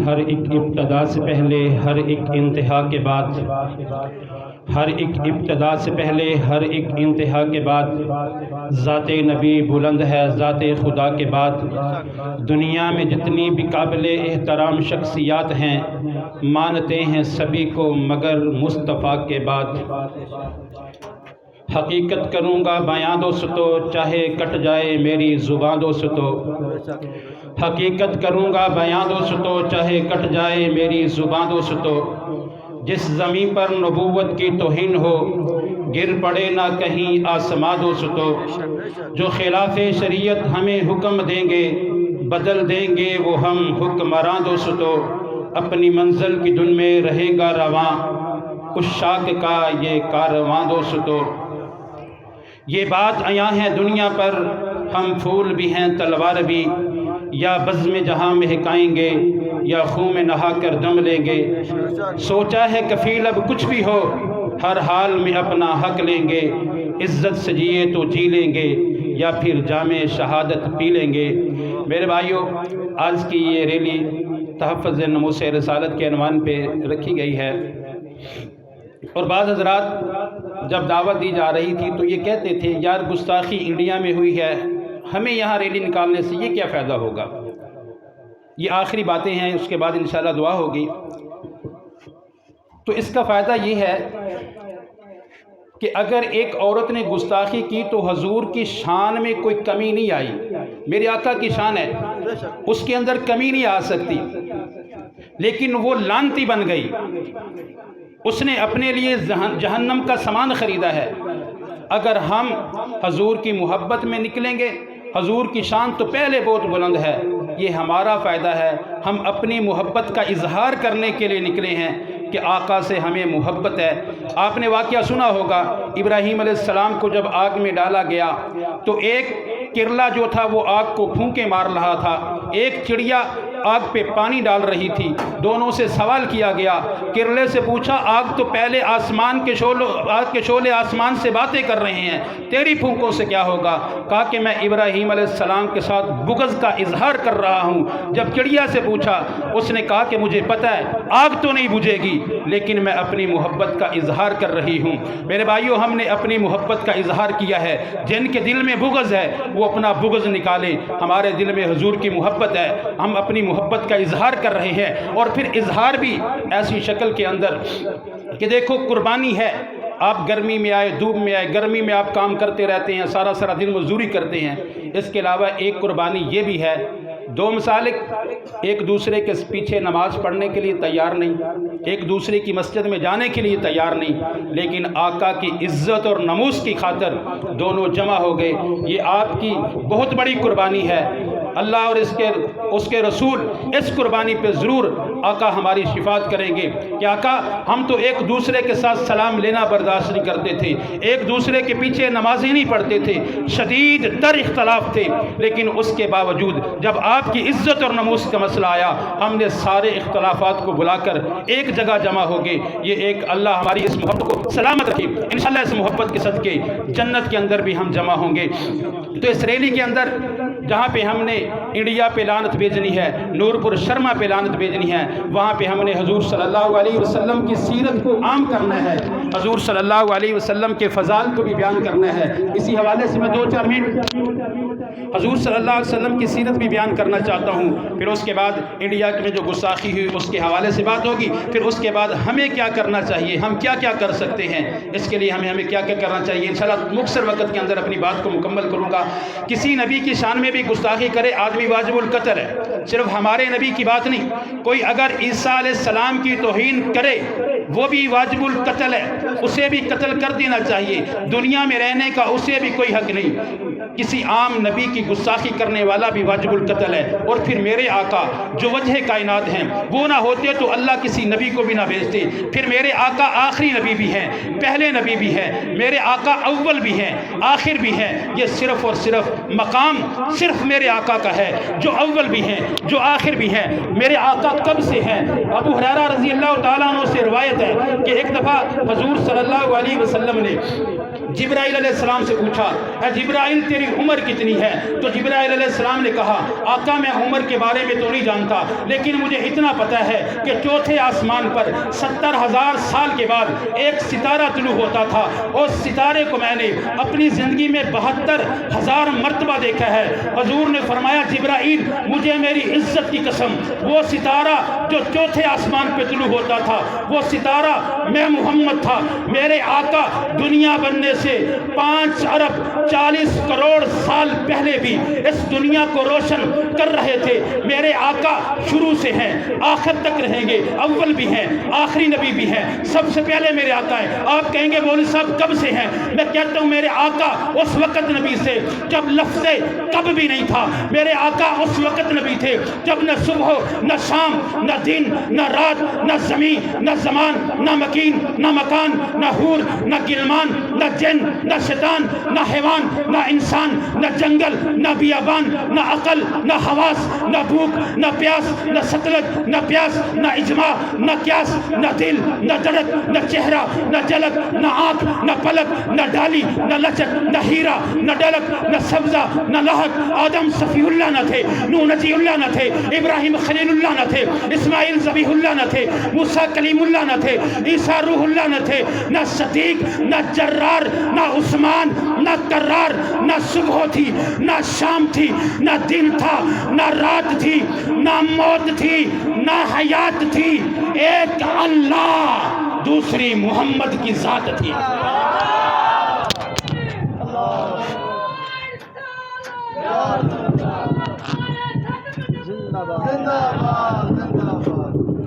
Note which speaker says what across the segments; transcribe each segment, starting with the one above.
Speaker 1: ہر ایک ابتدا سے پہلے ہر ایک انتہا کے بعد، ہر ایک ابتدا سے پہلے ہر ایک انتہا کے بعد ذات نبی بلند ہے، ذات خدا کے بعد دنیا میں جتنی بھی قابل احترام شخصیات ہیں مانتے ہیں سبھی کو مگر مصطفیٰ کے بعد۔ حقیقت کروں گا بیاں دوستو چاہے کٹ جائے میری زبان دوستو، حقیقت کروں گا بیاں دوستو چاہے کٹ جائے میری زبان دوستو۔ جس زمین پر نبوت کی توہین ہو گر پڑے نہ کہیں آسماں دوستو، جو خلاف شریعت ہمیں حکم دیں گے بدل دیں گے وہ ہم حکمراں دوستو۔ اپنی منزل کی دن میں رہے گا رواں عشاق کا یہ کارواں دوستو۔ یہ بات عیاں ہے دنیا پر ہم پھول بھی ہیں تلوار بھی، یا بزم جہاں مہکائیں گے یا خون میں نہا کر دم لیں گے۔ سوچا ہے کفیل اب کچھ بھی ہو ہر حال میں اپنا حق لیں گے، عزت سے جیے تو جی لیں گے یا پھر جام شہادت پی لیں گے۔ میرے بھائیوں، آج کی یہ ریلی تحفظ ناموس رسالت کے عنوان پہ رکھی گئی ہے، اور بعض حضرات جب دعوت دی جا رہی تھی تو یہ کہتے تھے یار گستاخی انڈیا میں ہوئی ہے، ہمیں یہاں ریلی نکالنے سے یہ کیا فائدہ ہوگا۔ یہ آخری باتیں ہیں، اس کے بعد انشاءاللہ دعا ہوگی۔ تو اس کا فائدہ یہ ہے کہ اگر ایک عورت نے گستاخی کی تو حضور کی شان میں کوئی کمی نہیں آئی، میرے آقا کی شان ہے اس کے اندر کمی نہیں آ سکتی، لیکن وہ لعنتی بن گئی، اس نے اپنے لیے جہنم کا سامان خریدا ہے۔ اگر ہم حضور کی محبت میں نکلیں گے، حضور کی شان تو پہلے بہت بلند ہے، یہ ہمارا فائدہ ہے، ہم اپنی محبت کا اظہار کرنے کے لیے نکلے ہیں کہ آقا سے ہمیں محبت ہے۔ آپ نے واقعہ سنا ہوگا، ابراہیم علیہ السلام کو جب آگ میں ڈالا گیا تو ایک کرلا جو تھا وہ آگ کو پھونکے مار رہا تھا، ایک چڑیا آگ پہ پانی ڈال رہی تھی، دونوں سے سوال کیا گیا، کرلے سے پوچھا آگ تو پہلے آسمان کے شعلے آسمان سے باتیں کر رہے ہیں، تیری پھونکوں سے کیا ہوگا؟ کہا کہ میں ابراہیم علیہ السلام کے ساتھ بغض کا اظہار کر رہا ہوں۔ جب چڑیا سے پوچھا اس نے کہا کہ مجھے پتہ ہے آگ تو نہیں بجھے گی لیکن میں اپنی محبت کا اظہار کر رہی ہوں۔ میرے بھائیوں، ہم نے اپنی محبت کا اظہار کیا ہے، جن کے دل میں بغض ہے وہ اپنا بغض نکالیں، ہمارے دل میں حضور کی محبت ہے، ہم اپنی محبت کا اظہار کر رہے ہیں، اور پھر اظہار بھی ایسی شکل کے اندر کہ دیکھو قربانی ہے، آپ گرمی میں آئے دھوپ میں آئے، گرمی میں آپ کام کرتے رہتے ہیں، سارا دن مزدوری کرتے ہیں، اس کے علاوہ ایک قربانی یہ بھی ہے، دو مسالک ایک دوسرے کے پیچھے نماز پڑھنے کے لیے تیار نہیں، ایک دوسرے کی مسجد میں جانے کے لیے تیار نہیں، لیکن آقا کی عزت اور ناموس کی خاطر دونوں جمع ہو گئے۔ یہ آپ کی بہت بڑی قربانی ہے۔ اللہ اور اس کے رسول اس قربانی پہ ضرور آقا ہماری شفاعت کریں گے کہ آقا ہم تو ایک دوسرے کے ساتھ سلام لینا برداشت نہیں کرتے تھے، ایک دوسرے کے پیچھے نمازیں نہیں پڑھتے تھے، شدید تر اختلاف تھے، لیکن اس کے باوجود جب آپ کی عزت اور ناموس کا مسئلہ آیا ہم نے سارے اختلافات کو بلا کر ایک جگہ جمع ہو گئے۔ یہ ایک اللہ ہماری اس محبت کو سلامت رکھے، انشاءاللہ اس محبت کے صدقے جنت کے اندر بھی ہم جمع ہوں گے۔ تو اس ریلی کے اندر جہاں پہ ہم نے انڈیا پہ لعنت بھیجنی ہے، نورپور شرما پہ لعنت بھیجنی ہے، وہاں پہ ہم نے حضور صلی اللہ علیہ وسلم کی سیرت کو عام کرنا ہے، حضور صلی اللہ علیہ وسلم کے فضائل کو بھی بیان کرنا ہے۔ اسی حوالے سے میں 2-4 منٹ حضور صلی اللہ علیہ وسلم کی سیرت بھی بیان کرنا چاہتا ہوں، پھر اس کے بعد انڈیا میں جو گستاخی ہوئی اس کے حوالے سے بات ہوگی، پھر اس کے بعد ہمیں کیا کرنا چاہیے، ہم کیا کیا کر سکتے ہیں، اس کے لیے ہمیں کیا کیا کرنا چاہیے۔ انشاءاللہ مختصر وقت کے اندر اپنی بات کو مکمل کروں گا۔ کسی نبی کی شان میں بھی گستاخی کرے آدمی واجب القتل ہے، صرف ہمارے نبی کی بات نہیں، کوئی اگر عیسیٰ علیہ السلام کی توہین کرے وہ بھی واجب القتل ہے، اسے بھی قتل کر دینا چاہیے، دنیا میں رہنے کا اسے بھی کوئی حق نہیں۔ کسی عام نبی کی گستاخی کرنے والا بھی واجب القتل ہے۔ اور پھر میرے آقا جو وجہ کائنات ہیں وہ نہ ہوتے تو اللہ کسی نبی کو بھی نہ بھیجتے، پھر میرے آقا آخری نبی بھی ہیں، پہلے نبی بھی ہیں، میرے آقا اول بھی ہیں آخر بھی ہیں، یہ صرف اور صرف مقام صرف میرے آقا کا ہے، جو اول بھی ہیں جو آخر بھی ہیں۔ میرے آقا کب سے ہیں؟ ابو ہریرہ رضی اللہ تعالیٰ عنہ سے روایت ہے کہ ایک دفعہ حضور صلی اللہ علیہ وسلم نے جبرائیل علیہ السلام سے پوچھا اے جبرائیل تیری عمر کتنی ہے؟ تو جبرائیل علیہ السلام نے کہا آقا میں عمر کے بارے میں تو نہیں جانتا، لیکن مجھے اتنا پتہ ہے کہ چوتھے آسمان پر 70,000 سال کے بعد ایک ستارہ طلوع ہوتا تھا، اس ستارے کو میں نے اپنی زندگی میں 72,000 مرتبہ دیکھا ہے۔ حضور نے فرمایا جبرائیل مجھے میری عزت کی قسم وہ ستارہ جو چوتھے آسمان پہ طلوع ہوتا تھا وہ ستارہ میں محمد تھا۔ میرے آقا دنیا بننے سے 5 ارب 40 کروڑ سال پہلے بھی اس دنیا کو روشن کر رہے تھے۔ میرے آقا شروع سے ہیں، آخر تک رہیں گے، اول بھی ہیں، آخری نبی بھی ہیں، سب سے پہلے میرے آقا ہیں۔ آپ کہیں گے مولوی صاحب کب سے ہیں؟ میں کہتا ہوں میرے آقا اس وقت نبی سے جب لفظ کب بھی نہیں تھا۔ میرے آقا اس وقت نبی تھے جب نہ صبح نہ شام نہ دن نہ رات نہ زمین نہ زمان نہ مکین نہ مکان نہ حور نہ گلمان نہ جن نہ شیطان نہ حیوان نہ انسان نہ جنگل نہ بیابان نہ عقل نہ حواس نہ بھوک نہ پیاس نہ سطلت نہ پیاس نہ اجماع نہ قیاس نہ دل نہ دڑک نہ چہرہ نہ جلک نہ آنکھ نہ پلک نہ ڈالی نہ لچک نہ ہیرا نہ ڈلک نہ سبزہ نہ لہک۔ آدم صفی اللہ نہ تھے، نوح نجی اللہ نہ تھے، ابراہیم خلیل اللہ نہ تھے، اسماعیل ذبیح اللہ نہ تھے، موسیٰ کلیم اللہ نہ تھے، عیسیٰ روح اللہ نہ تھے، نہ صدیق نہ جرار نہ عثمان نہ کرار، نہ صبح تھی نہ شام تھی نہ دن تھا نہ رات تھی نہ موت تھی نہ حیات تھی، ایک اللہ دوسری محمد کی ذات تھی۔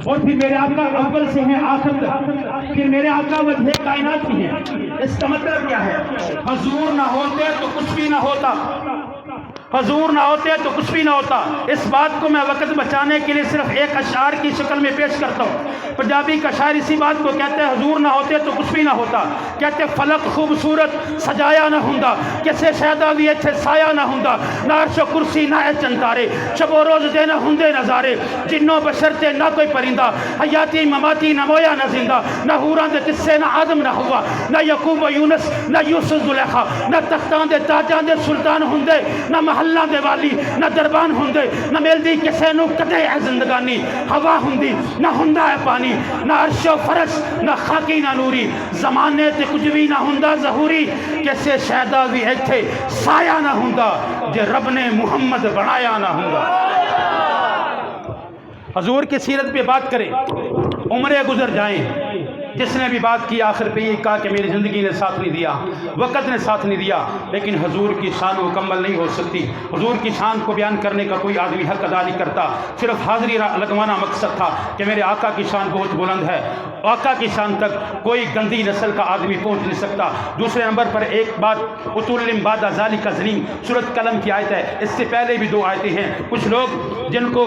Speaker 1: اور پھر میرے آقا اول سے ہیں آخر تک، پھر میرے آقا وجہ کائنات بھی ہیں۔ اس کا مطلب کیا ہے؟ حضور نہ ہوتے تو کچھ بھی نہ ہوتا، حضور نہ ہوتے تو کچھ بھی نہ ہوتا۔ اس بات کو میں وقت بچانے کے لیے صرف ایک اشعار کی شکل میں پیش کرتا ہوں۔ پنجابی کا شاعر اسی بات کو کہتے ہیں حضور نہ ہوتے تو کچھ بھی نہ ہوتا۔ کہتے فلک خوبصورت سجایا نہ ہوندا، کسے شہدا بھی ایتھے سایہ نہ ہوندا، نہ عرش و کرسی نہ اے چنتارے، شب و روز دے نہ ہوندے نظارے، جنوں بشر تے نہ کوئی پرندہ، حیاتی مماتی نہ مویا نہ زندہ، نہ حوراں دے قصے نہ آدم نہ ہوا، نہ یعقوب و یونس نہ یوسف زلیخا، نہ تختاں دے تاجاں دے سلطان ہوندے، نہ محلہ دے والی نہ دربان ہوندے، نہ ملدی کسے نو کدے اے زندگانی، ہوا ہوندی نہ ہوندا اے پانی، نہ عرش و فرش نہ خاکی نہ نوری، زمانے تے کچھ بھی نہ ہوندا ظہوری، کسے شہدا بھی ایتھے سایہ نہ ہوندا، جے رب نے محمد بنایا نہ ہوندا۔ حضور کی سیرت پہ بات کریں، عمریں گزر جائیں، جس نے بھی بات کی آخر پہ یہ کہا کہ میری زندگی نے ساتھ نہیں دیا، وقت نے ساتھ نہیں دیا، لیکن حضور کی شان مکمل نہیں ہو سکتی۔ حضور کی شان کو بیان کرنے کا کوئی آدمی حق ادا نہیں کرتا، صرف حاضری لگوانا مقصد تھا کہ میرے آقا کی شان بہت بلند ہے، آقا کی شان تک کوئی گندی نسل کا آدمی پہنچ نہیں سکتا۔ دوسرے نمبر پر ایک بات اتولم بعد ذالک ظلیم سورۃ قلم کی آیت ہے، اس سے پہلے بھی 2 آیتیں ہیں۔ کچھ لوگ جن کو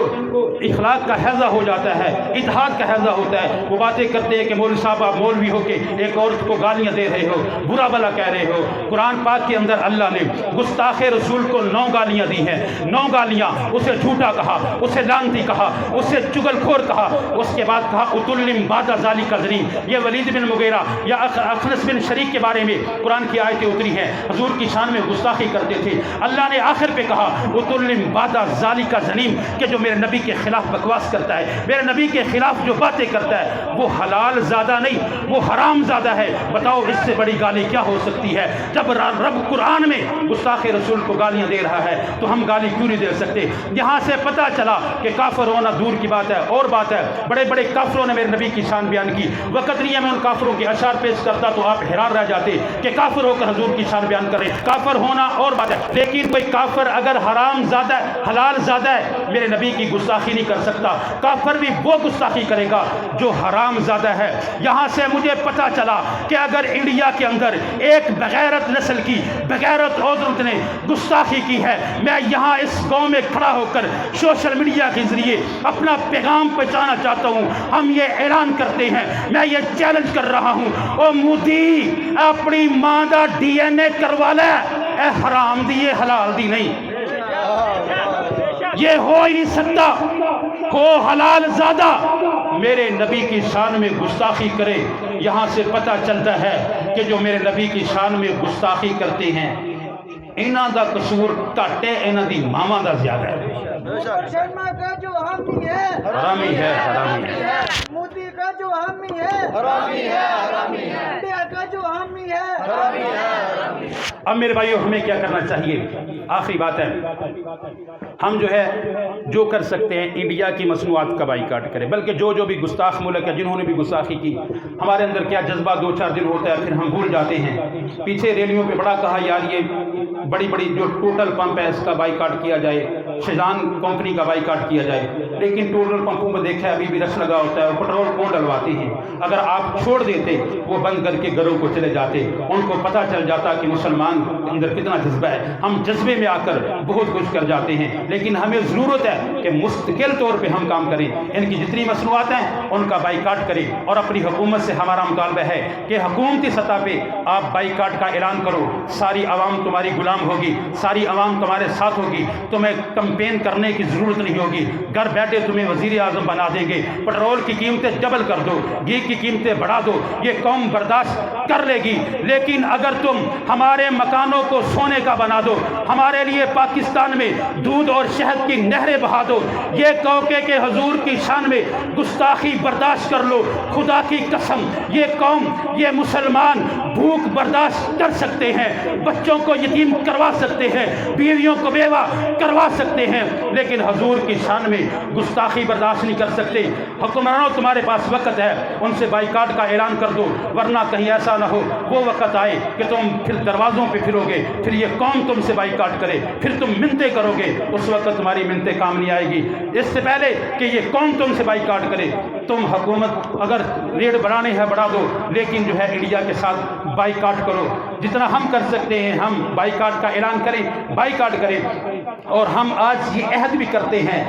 Speaker 1: اخلاق کا حیضہ ہو جاتا ہے، اتحاد کا حیضہ ہوتا ہے، وہ باتیں کرتے ہیں کہ مولوی صاحب آپ مولوی ہو کے ایک عورت کو گالیاں دے رہے ہو، برا بلا کہہ رہے ہو۔ قرآن پاک کے اندر اللہ نے گستاخ رسول کو 9 گالیاں دی ہیں، 9 گالیاں، اسے جھوٹا کہا، اسے لعنتی کہا، اسے چگل خور کہا، اس کے بعد کہا اتلم بعد ذالک ظلیم۔ یہ ولید بن مغیرہ یا اخنس بن شریک کے بارے میں قرآن کی آیتیں اتری ہیں، حضور کی شان میں گستاخی کرتے تھے۔ اللہ نے آخر پہ کہا اتلم بعد ذالک ظلیم، کہ جو میرے نبی کے خلاف بکواس کرتا ہے، میرے نبی کے خلاف جو باتیں کرتا ہے، وہ حلال زادہ نہیں، وہ حرام زادہ ہے۔ بتاؤ اس سے بڑی گالی کیا ہو سکتی ہے؟ جب رب قرآن میں گستاخ رسول کو گالیاں دے رہا ہے تو ہم گالی کیوں نہیں دے سکتے؟ یہاں سے پتہ چلا کہ کافر ہونا دور کی بات ہے، اور بات ہے بڑے بڑے کافروں نے میرے نبی کی شان بیان کی۔ وقت نہیں ہے میں ان کافروں کے اشعار پیش کرتا تو آپ حیران رہ جاتے کہ کافر ہو کر حضور کی شان بیان کرے۔ کافر ہونا اور بات ہے، لیکن کوئی کافر اگر حرام زادہ ہے، حلال زادہ ہے، میرے نبی کی گستاخی نہیں کر سکتا۔ کافر بھی وہ گستاخی کرے گا جو حرام زادہ ہے۔ یہاں سے مجھے پتا چلا کہ اگر انڈیا کے اندر ایک بغیرت نسل کی بغیرت عورت نے گستاخی کی ہے، میں یہاں اس گاؤں میں کھڑا ہو کر سوشل میڈیا کے ذریعے اپنا پیغام پہنچانا چاہتا ہوں۔ ہم یہ اعلان کرتے ہیں، میں یہ چیلنج کر رہا ہوں، او مودی اپنی ماں دا DNA کروا لے، اے حرام دی یہ حلال دی نہیں، یہ ہو ہی نہیں سکتا۔ ہو حلال زادہ میرے نبی کی شان میں گستاخی کرے، یہاں سے پتہ چلتا ہے کہ جو میرے نبی کی شان میں گستاخی کرتے ہیں انہاں دا قصور گھٹ ہے، انہاں دی ماواں دا زیادہ ہے۔
Speaker 2: شرما کا جو حامی ہے
Speaker 1: حرامی ہے، حرامی ہے،
Speaker 2: مودی کا جو حامی ہے
Speaker 3: حرامی ہے، حرامی ہے،
Speaker 2: انڈیا کا جو حامی ہے
Speaker 3: حرامی ہے، حرامی ہے۔
Speaker 1: اب میرے بھائیو ہمیں کیا کرنا چاہیے؟ آخری بات ہے، ہم جو ہے جو کر سکتے ہیں انڈیا کی مصنوعات کا بائیکاٹ کریں، بلکہ جو بھی گستاخ ملک ہے جنہوں نے بھی گستاخی کی، ہمارے اندر کیا جذبہ 2-4 دن ہوتا ہے پھر ہم بھول جاتے ہیں۔ پیچھے ریلیوں پہ بڑا کہا یار یہ بڑی جو ٹوٹل پمپ ہے اس کا بائیکاٹ کیا جائے، شیزان کمپنی کا بائیکاٹ کیا جائے، لیکن ٹوٹل پمپوں میں دیکھا ہے ابھی بھی رش لگا ہوتا ہے اور پٹرول کون ڈلواتے ہیں؟ اگر آپ چھوڑ دیتے وہ بند کر کے گھروں کو چلے جاتے، ان کو پتہ چل جاتا کہ مسلمان کے اندر کتنا جذبہ ہے۔ ہم جذبے میں آ کر بہت کچھ کر جاتے ہیں، لیکن ہمیں ضرورت ہے کہ مستقل طور پہ ہم کام کریں، ان کی جتنی مصنوعات ہیں ان کا بائیکاٹ کریں، اور اپنی حکومت سے ہمارا مطالبہ ہے کہ حکومتی سطح پہ آپ بائیکاٹ کا اعلان کرو، ساری عوام تمہاری غلام ہوگی، ساری عوام تمہارے ساتھ ہوگی، تمہیں کمپین کرنے کی ضرورت نہیں ہوگی، گھر بیٹھے تمہیں وزیر اعظم بنا دیں گے، پٹرول کی قیمتیں ڈبل کر دو، گھی کی قیمتیں بڑھا دو، یہ قوم برداشت کر لے گی۔ لیکن اگر تم ہمارے مکانوں کو سونے کا بنا دو، ہمارے لیے پاکستان میں دودھ اور شہد کی نہریں بہا دو، یہ کہو کہ حضور کی شان میں گستاخی برداشت کر لو، خدا کی قسم یہ قوم، یہ مسلمان بھوک برداشت کر سکتے ہیں، بچوں کو یتیم کروا سکتے ہیں، بیویوں کو بیوہ کروا سکتے ہیں، لیکن حضور کی شان میں گستاخی برداشت نہیں کر سکتے۔ حکمرانوں تمہارے پاس وقت ہے، ان سے بائیکاٹ کا اعلان کر دو، ورنہ کہیں ایسا نہ ہو وہ وقت آئے کہ تم پھر دروازوں پہ پھرو گے، پھر یہ قوم تم سے بائیکاٹ کرے، پھر تم منتیں کرو گے، اس وقت تمہاری منتیں کام نہیں آئے گی۔ اس سے پہلے کہ یہ قوم تم سے بائیکاٹ کرے، تم حکومت اگر ریٹ بڑھانے ہے بڑھا دو، لیکن جو ہے انڈیا کے ساتھ بائیکاٹ کرو، جتنا ہم کر سکتے ہیں ہم بائیکاٹ کا اعلان کریں، بائیکاٹ کریں۔ اور ہم آج یہ عہد بھی کرتے ہیں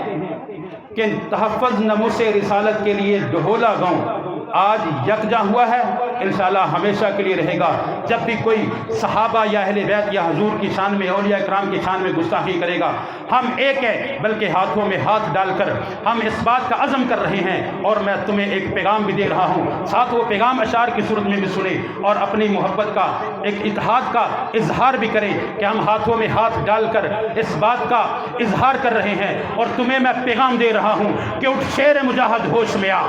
Speaker 1: کہ تحفظ ناموس رسالت کے لیے ڈھولا گاؤں آج یکجا ہوا ہے، انشاءاللہ ہمیشہ کے لیے رہے گا۔ جب بھی کوئی صحابہ یا اہل بیت یا حضور کی شان میں، اولیاء اکرام کی شان میں گستاخی کرے گا، ہم ایک ہے، بلکہ ہاتھوں میں ہاتھ ڈال کر ہم اس بات کا عزم کر رہے ہیں۔ اور میں تمہیں ایک پیغام بھی دے رہا ہوں، ساتھ وہ پیغام اشعار کی صورت میں بھی سنیں اور اپنی محبت کا ایک اتحاد کا اظہار بھی کریں کہ ہم ہاتھوں میں ہاتھ ڈال کر اس بات کا اظہار کر رہے ہیں۔ اور تمہیں میں پیغام دے رہا ہوں کہ اٹھ شیر مجاہد ہوش میں آ،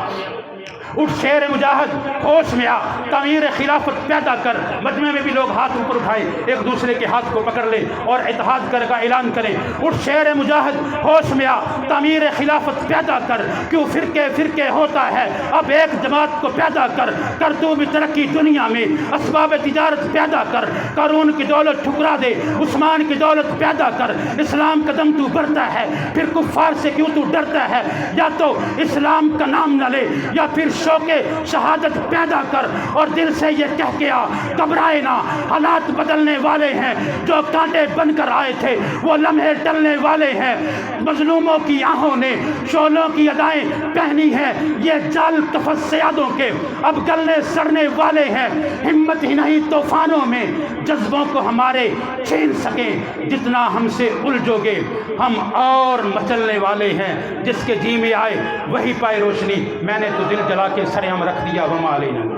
Speaker 1: اٹھ شیر مجاہد ہوش میں آ، تعمیر خلافت پیدا کر۔ مجمع میں بھی لوگ ہاتھ اوپر اٹھائے، ایک دوسرے کے ہاتھ کو پکڑ لے اور اتحاد کر کا اعلان کریں، اٹھ شیر مجاہد ہوش میں آ، تعمیر خلافت پیدا کر۔ کیوں فرقے فرقے ہوتا ہے، اب ایک جماعت کو پیدا کر، کر تو بھی ترقی دنیا میں، اسباب تجارت پیدا کر، قارون کی دولت ٹھکرا دے، عثمان کی دولت پیدا کر۔ اسلام قدم تو بڑھتا ہے، پھر کفار سے کیوں تو ڈرتا ہے؟ یا تو اسلام کا نام نہ لے یا پھر شوق شہادت پیدا کر، اور دل سے یہ کہہ کے آ، گھبرائے نہ، حالات بدلنے والے ہیں، جو کانٹے بن کر آئے تھے وہ لمحے ٹلنے والے ہیں۔ مظلوموں کی آہوں نے شعلوں کی ادائیں پہنی ہیں، یہ جال قفس سیادوں کے اب گلنے سڑنے والے ہیں۔ ہمت ہی نہیں طوفانوں میں جذبوں کو ہمارے چھین سکیں، جتنا ہم سے الجھو گے ہم اور مچلنے والے ہیں۔ جس کے جی میں آئے وہی پائے روشنی، میں نے تو دل جلا کے سر ہم رکھ دیا وما علینا۔